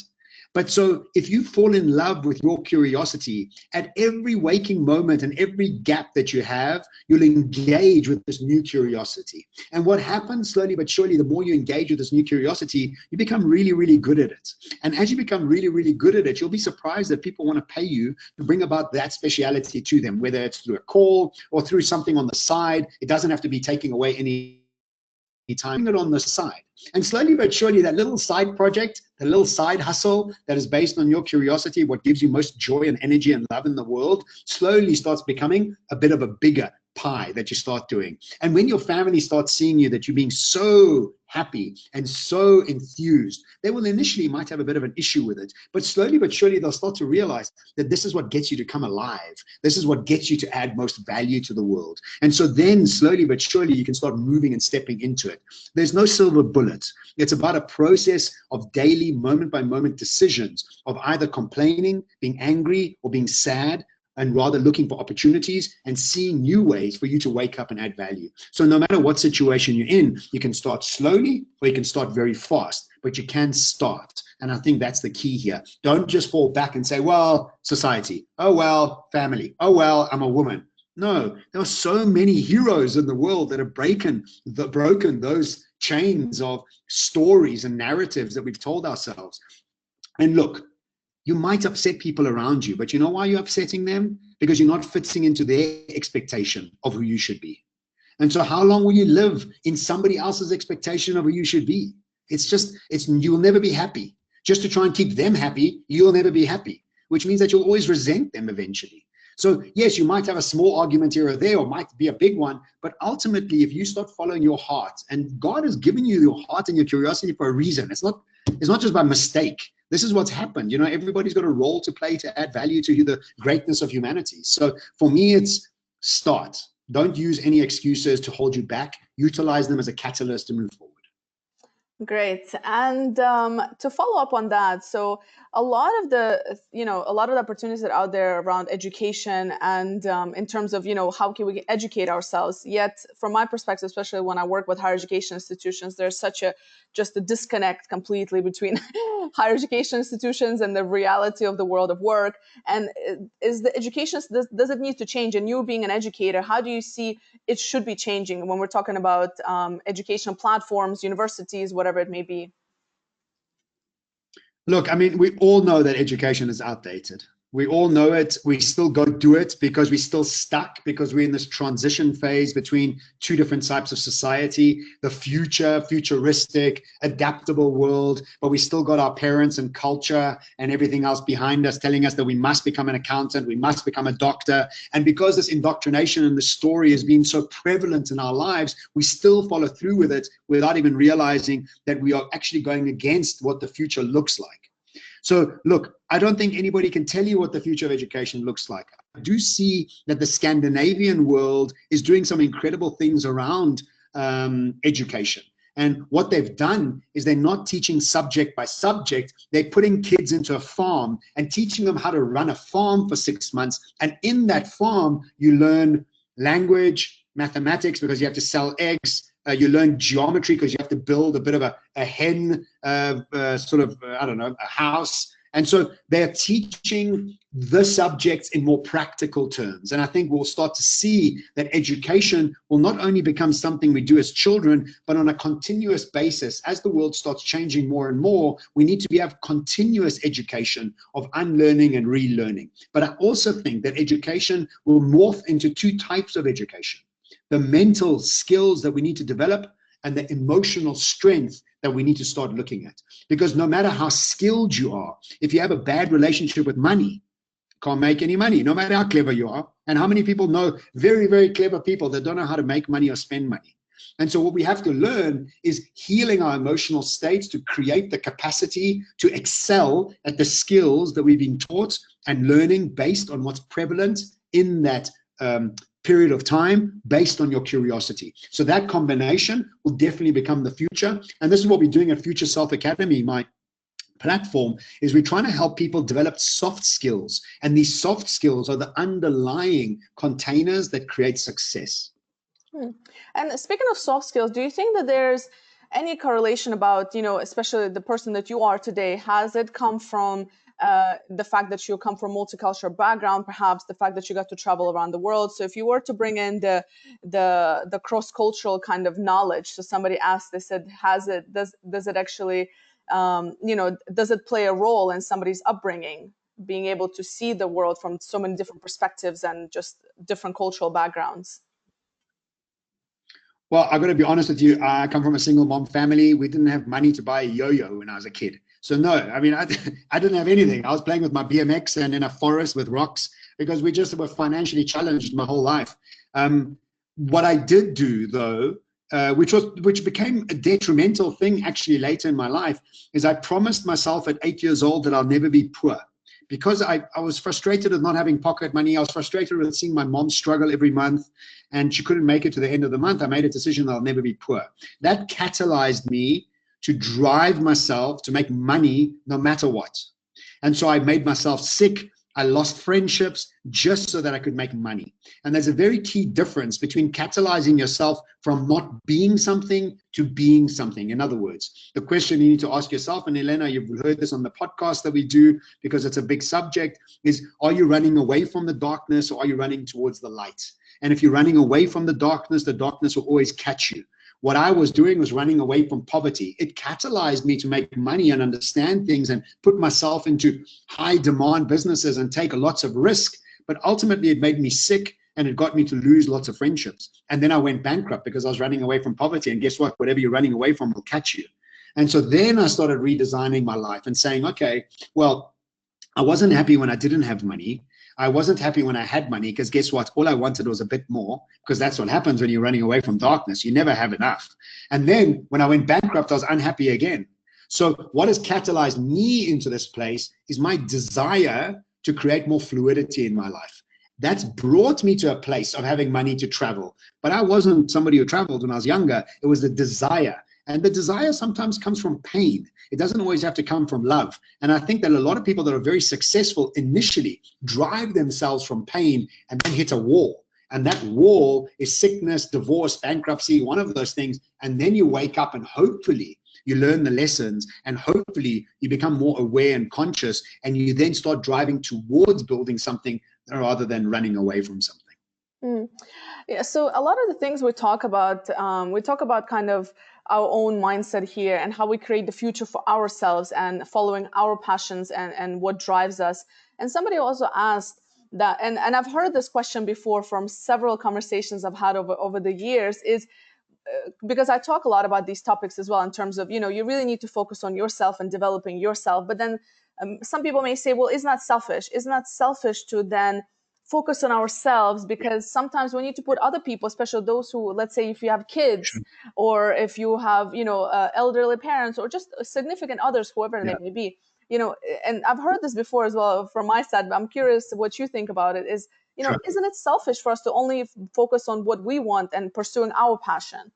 [SPEAKER 1] But so if you fall in love with your curiosity, at every waking moment and every gap that you have, you'll engage with this new curiosity. And what happens slowly but surely, the more you engage with this new curiosity, you become really, really good at it. And as you become really, really good at it, you'll be surprised that people want to pay you to bring about that speciality to them, whether it's through a call or through something on the side. It doesn't have to be taking away any time, it on the side. And slowly but surely, that little side project, the little side hustle that is based on your curiosity, what gives you most joy and energy and love in the world, slowly starts becoming a bit of a bigger pie that you start doing. And when your family starts seeing you that you're being so happy and so enthused, they will initially might have a bit of an issue with it, but slowly but surely they'll start to realize that this is what gets you to come alive. This is what gets you to add most value to the world. And so then slowly but surely you can start moving and stepping into it. There's no silver bullet. It's about a process of daily moment by moment decisions of either complaining, being angry, or being sad, and rather looking for opportunities and seeing new ways for you to wake up and add value. So no matter what situation you're in, you can start slowly or you can start very fast, but you can start. And I think that's the key here. Don't just fall back and say, well, society, oh, well, family, oh, well, I'm a woman. No, there are so many heroes in the world that have broken those chains of stories and narratives that we've told ourselves. And look, you might upset people around you, but you know why you're upsetting them? Because you're not fitting into their expectation of who you should be. And so how long will you live in somebody else's expectation of who you should be? You'll never be happy. Just to try and keep them happy, you'll never be happy, which means that you'll always resent them eventually. So yes, you might have a small argument here or there, or might be a big one, but ultimately, if you start following your heart, and God has given you your heart and your curiosity for a reason, it's not just by mistake. This is what's happened. You know, everybody's got a role to play to add value to the greatness of humanity. So for me, it's start. Don't use any excuses to hold you back. Utilize them as a catalyst to move forward.
[SPEAKER 2] Great. And to follow up on that, so a lot of the opportunities that are out there around education and in terms of, how can we educate ourselves? Yet, from my perspective, especially when I work with higher education institutions, there's just a disconnect completely between higher education institutions and the reality of the world of work. And is the education, does it need to change? And you being an educator, how do you see it should be changing when we're talking about educational platforms, universities, whatever it may be?
[SPEAKER 1] Look, I mean, we all know that education is outdated. We all know it. We still go do it because we're still stuck, because we're in this transition phase between two different types of society, the futuristic, adaptable world, but we still got our parents and culture and everything else behind us telling us that we must become an accountant, we must become a doctor. And because this indoctrination and the story has been so prevalent in our lives, we still follow through with it without even realizing that we are actually going against what the future looks like. So look, I don't think anybody can tell you what the future of education looks like. I do see that the Scandinavian world is doing some incredible things around education. And what they've done is they're not teaching subject by subject. They're putting kids into a farm and teaching them how to run a farm for 6 months. And in that farm, you learn language, mathematics, because you have to sell eggs. You learn geometry because you have to build a bit of a hen, a house. And so they're teaching the subjects in more practical terms. And I think we'll start to see that education will not only become something we do as children, but on a continuous basis. As the world starts changing more and more, we need to have continuous education of unlearning and relearning. But I also think that education will morph into two types of education: the mental skills that we need to develop and the emotional strength that we need to start looking at. Because no matter how skilled you are, if you have a bad relationship with money, you can't make any money, no matter how clever you are. And how many people know very, very clever people that don't know how to make money or spend money? And so what we have to learn is healing our emotional states to create the capacity to excel at the skills that we've been taught and learning based on what's prevalent in that period of time based on your curiosity. So that combination will definitely become the future. And this is what we're doing at Future Self Academy. My platform is we're trying to help people develop soft skills. And these soft skills are the underlying containers that create success.
[SPEAKER 2] And speaking of soft skills, do you think that there's any correlation about, especially the person that you are today, has it come from the fact that you come from multicultural background, perhaps the fact that you got to travel around the world? So if you were to bring in the cross-cultural kind of knowledge, so somebody asked, they said, does it actually, does it play a role in somebody's upbringing, being able to see the world from so many different perspectives and just different cultural backgrounds?
[SPEAKER 1] Well, I've got to be honest with you. I come from a single mom family. We didn't have money to buy a yo-yo when I was a kid. So no, I mean, I didn't have anything. I was playing with my BMX and in a forest with rocks because we just were financially challenged my whole life. What I did do though, which became a detrimental thing actually later in my life, is I promised myself at 8 years old that I'll never be poor. Because I was frustrated with not having pocket money. I was frustrated with seeing my mom struggle every month and she couldn't make it to the end of the month. I made a decision that I'll never be poor. That catalyzed me to drive myself to make money no matter what. And so I made myself sick. I lost friendships just so that I could make money. And there's a very key difference between catalyzing yourself from not being something to being something. In other words, the question you need to ask yourself, and Elena, you've heard this on the podcast that we do because it's a big subject, is are you running away from the darkness or are you running towards the light? And if you're running away from the darkness will always catch you. What I was doing was running away from poverty. It catalyzed me to make money and understand things and put myself into high demand businesses and take lots of risk. But ultimately it made me sick and it got me to lose lots of friendships. And then I went bankrupt because I was running away from poverty. And guess what? Whatever you're running away from will catch you. And so then I started redesigning my life and saying, okay, well, I wasn't happy when I didn't have money. I wasn't happy when I had money because guess what? All I wanted was a bit more, because that's what happens when you're running away from darkness. You never have enough. And then when I went bankrupt, I was unhappy again. So what has catalyzed me into this place is my desire to create more fluidity in my life. That's brought me to a place of having money to travel. But I wasn't somebody who traveled when I was younger. It was the desire. And the desire sometimes comes from pain. It doesn't always have to come from love. And I think that a lot of people that are very successful initially drive themselves from pain and then hit a wall. And that wall is sickness, divorce, bankruptcy, one of those things. And then you wake up and hopefully you learn the lessons and hopefully you become more aware and conscious and you then start driving towards building something rather than running away from something.
[SPEAKER 2] Yeah, so a lot of the things we talk about kind of our own mindset here and how we create the future for ourselves and following our passions and what drives us. And somebody also asked that, and I've heard this question before from several conversations I've had over the years, is because I talk a lot about these topics as well in terms of, you really need to focus on yourself and developing yourself. But then some people may say, well, isn't that selfish? Isn't that selfish to then focus on ourselves? Because sometimes we need to put other people, especially those who, let's say if you have kids or if you have, elderly parents or just significant others, whoever they may be, and I've heard this before as well from my side, but I'm curious what you think about it is, isn't it selfish for us to only focus on what we want and pursuing our passion?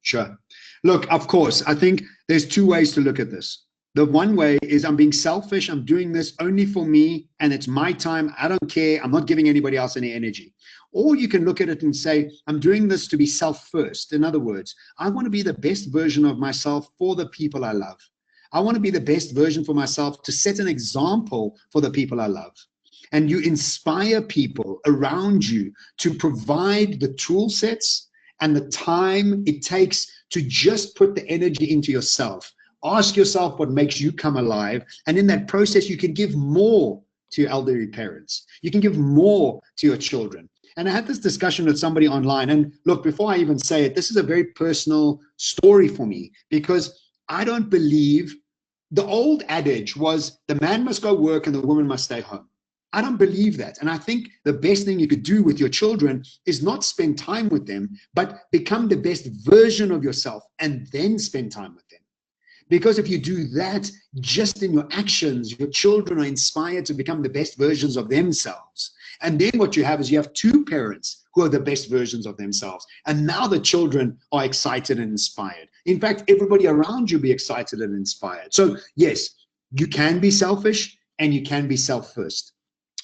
[SPEAKER 1] Sure. Look, of course, I think there's two ways to look at this. The one way is I'm being selfish. I'm doing this only for me and it's my time. I don't care. I'm not giving anybody else any energy. Or you can look at it and say, I'm doing this to be self first. In other words, I want to be the best version of myself for the people I love. I want to be the best version for myself to set an example for the people I love. And you inspire people around you to provide the tool sets and the time it takes to just put the energy into yourself. Ask yourself what makes you come alive. And in that process, you can give more to your elderly parents. You can give more to your children. And I had this discussion with somebody online. And look, before I even say it, this is a very personal story for me because I don't believe the old adage was the man must go work and the woman must stay home. I don't believe that. And I think the best thing you could do with your children is not spend time with them, but become the best version of yourself and then spend time with them. Because if you do that, just in your actions, your children are inspired to become the best versions of themselves. And then what you have is you have two parents who are the best versions of themselves. And now the children are excited and inspired. In fact, everybody around you be excited and inspired. So yes, you can be selfish and you can be self-first.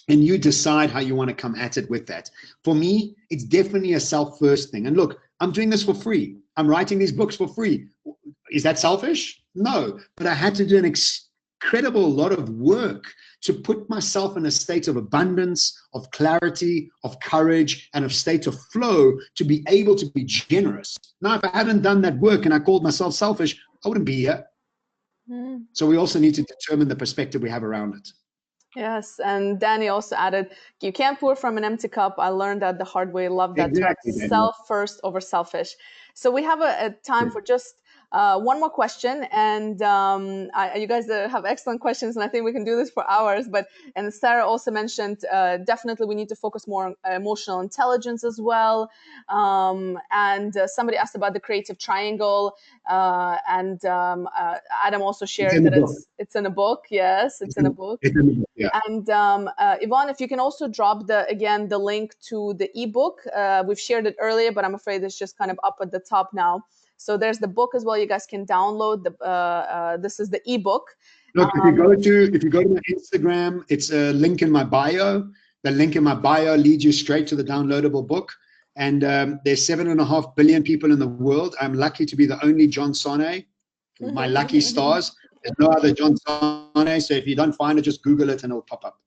[SPEAKER 1] And you decide how you want to come at it with that. For me, it's definitely a self-first thing. And look, I'm doing this for free. I'm writing these books for free. Is that selfish? No, but I had to do an incredible lot of work to put myself in a state of abundance, of clarity, of courage, and of state of flow to be able to be generous. Now, if I hadn't done that work and I called myself selfish, I wouldn't be here. So we also need to determine the perspective we have around it.
[SPEAKER 2] Yes, and Danny also added, you can't pour from an empty cup. I learned that the hard way. Love that.
[SPEAKER 1] Exactly,
[SPEAKER 2] Self first over selfish. So we have a time for just one more question, and you guys have excellent questions, and I think we can do this for hours. And Sarah also mentioned definitely we need to focus more on emotional intelligence as well. And somebody asked about the creative triangle, and Adam also shared that it's in a book. Yes, it's in a book.
[SPEAKER 1] Yeah.
[SPEAKER 2] And Yvonne, if you can also drop the link to the ebook. We've shared it earlier, but I'm afraid it's just kind of up at the top now. So there's the book as well. You guys can download this is the ebook.
[SPEAKER 1] Look, if you go to my Instagram, it's a link in my bio. The link in my bio leads you straight to the downloadable book. And there's 7.5 billion people in the world. I'm lucky to be the only John Sanei. My lucky stars. There's no other John Sanei. So if you don't find it, just Google it and it'll pop up.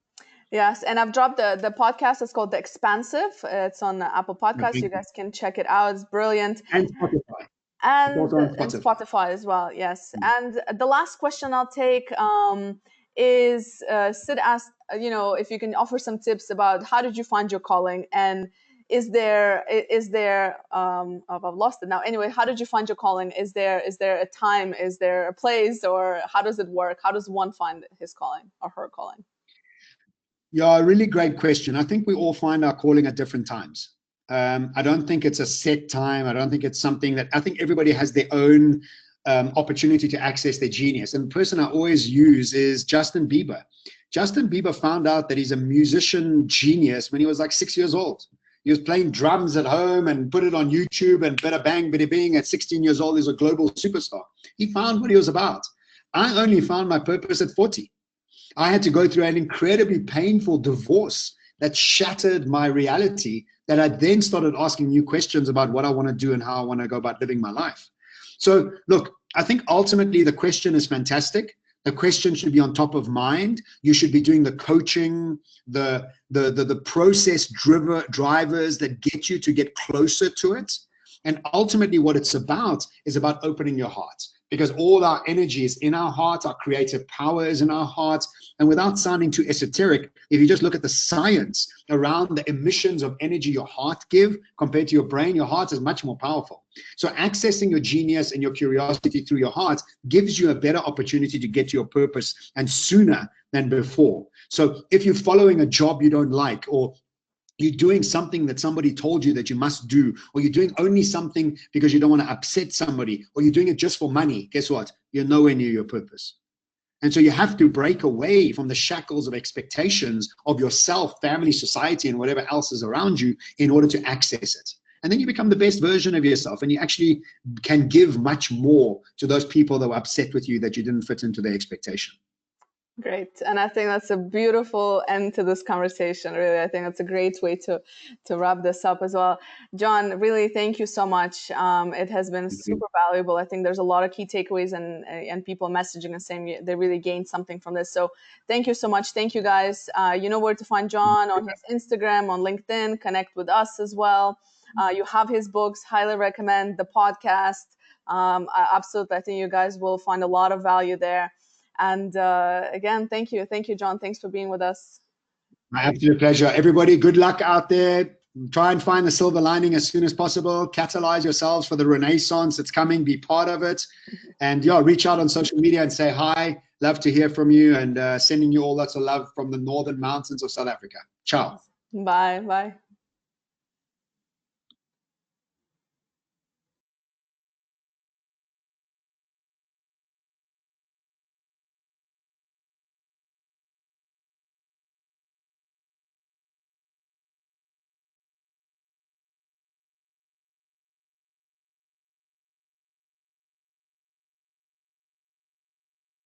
[SPEAKER 2] Yes, and I've dropped the podcast. It's called The Expansive. It's on Apple Podcasts. You guys can check it out. It's brilliant.
[SPEAKER 1] And Spotify.
[SPEAKER 2] And Spotify as well, yes. And the last question I'll take is Sid asked, if you can offer some tips about how did you find your calling, and is there I've lost it now. Anyway, how did you find your calling? Is there a time? Is there a place? Or how does it work? How does one find his calling or her calling?
[SPEAKER 1] Yeah, a really great question. I think we all find our calling at different times. I don't think it's a set time. I don't think it's something that, I think everybody has their own opportunity to access their genius. And the person I always use is Justin Bieber. Justin Bieber found out that he's a musician genius when he was like 6 years old. He was playing drums at home and put it on YouTube, and bada bang, bada bing, at 16 years old, he's a global superstar. He found what he was about. I only found my purpose at 40. I had to go through an incredibly painful divorce that shattered my reality, that I then started asking new questions about what I want to do and how I want to go about living my life. So look, I think ultimately the question is fantastic. The question should be on top of mind. You should be doing the coaching, the process drivers that get you to get closer to it. And ultimately what it's about is about opening your heart, because all our energy is in our heart, our creative power is in our heart. And without sounding too esoteric, if you just look at the science around the emissions of energy your heart give compared to your brain, your heart is much more powerful. So accessing your genius and your curiosity through your heart gives you a better opportunity to get to your purpose, and sooner than before. So if you're following a job you don't like, or you're doing something that somebody told you that you must do, or you're doing only something because you don't want to upset somebody, or you're doing it just for money, guess what? You're nowhere near your purpose. And so you have to break away from the shackles of expectations of yourself, family, society, and whatever else is around you in order to access it. And then you become the best version of yourself, and you actually can give much more to those people that were upset with you that you didn't fit into their expectation.
[SPEAKER 2] Great. And I think that's a beautiful end to this conversation. Really, I think that's a great way to wrap this up as well. John, really, thank you so much. It has been super valuable. I think there's a lot of key takeaways, and people messaging and saying they really gained something from this. So thank you so much. Thank you, guys. You know where to find John: on his Instagram, on LinkedIn. Connect with us as well. You have his books. Highly recommend the podcast. Absolutely. I think you guys will find a lot of value there. And again, thank you, John. Thanks for being with us.
[SPEAKER 1] My absolute pleasure. Everybody, good luck out there. Try and find the silver lining as soon as possible. Catalyze yourselves for the renaissance that's coming. Be part of it. And yeah, reach out on social media and say hi. Love to hear from you, and sending you all lots of love from the northern mountains of South Africa. Ciao.
[SPEAKER 2] Bye.